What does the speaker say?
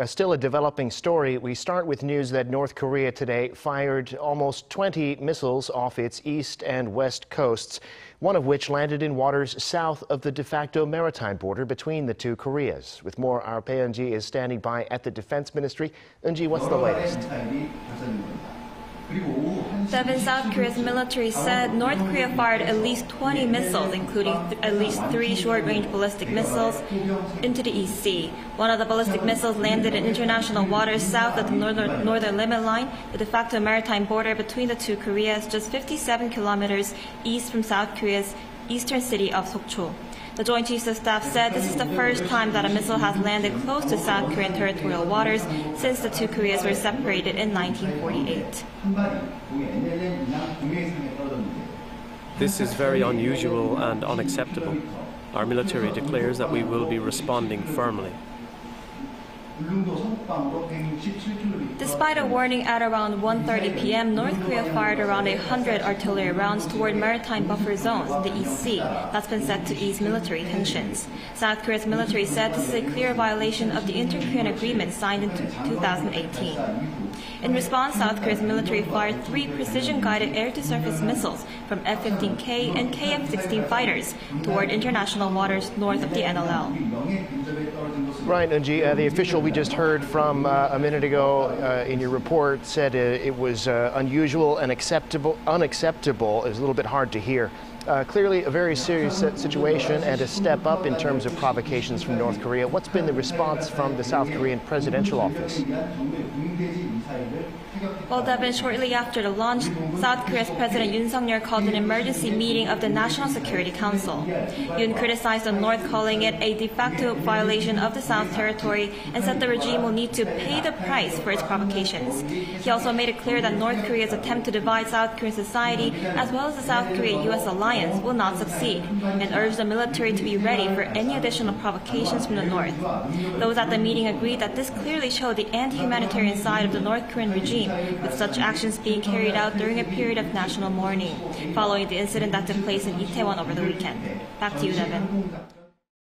Still a developing story. We start with news that North Korea today fired almost 20 missiles off its east and west coasts, one of which landed in waters south of the de facto maritime border between the two Koreas. With more, our Bae Eun-ji is standing by at the Defense Ministry. Eun-ji, what's the latest? Devin, South Korea's military said North Korea fired at least 20 missiles, including at least 3 short-range ballistic missiles, into the East Sea. One of the ballistic missiles landed in international waters south of the northern limit line, the de facto maritime border between the two Koreas, just 57 kilometers east from South Korea's eastern city of Sokcho. The Joint Chiefs of Staff said this is the first time that a missile has landed close to South Korean territorial waters since the two Koreas were separated in 1948. This is very unusual and unacceptable. Our military declares that we will be responding firmly. Despite a warning at around 1:30 p.m., North Korea fired around 100 artillery rounds toward maritime buffer zones in the East Sea that's been set to ease military tensions. South Korea's military said this is a clear violation of the inter-Korean agreement signed in 2018. In response, South Korea's military fired 3 precision-guided air-to-surface missiles from F-15K and KF-16 fighters toward international waters north of the NLL. Right, Eun-ji, the official we just heard from a minute ago in your report said it was unusual and unacceptable. It was a little bit hard to hear. Clearly a very serious situation and a step up in terms of provocations from North Korea. What's been the response from the South Korean presidential office? Well, Devin, shortly after the launch, South Korea's President Yoon Suk-yeol called an emergency meeting of the National Security Council. Yoon criticized the North, calling it a de facto violation of the South territory, and said the regime will need to pay the price for its provocations. He also made it clear that North Korea's attempt to divide South Korean society, as well as the South Korea-U.S. alliance, will not succeed, and urged the military to be ready for any additional provocations from the North. Those at the meeting agreed that this clearly showed the anti-humanitarian side of the North Korean regime, with such actions being carried out during a period of national mourning, following the incident that took place in Itaewon over the weekend. Back to you, Devin.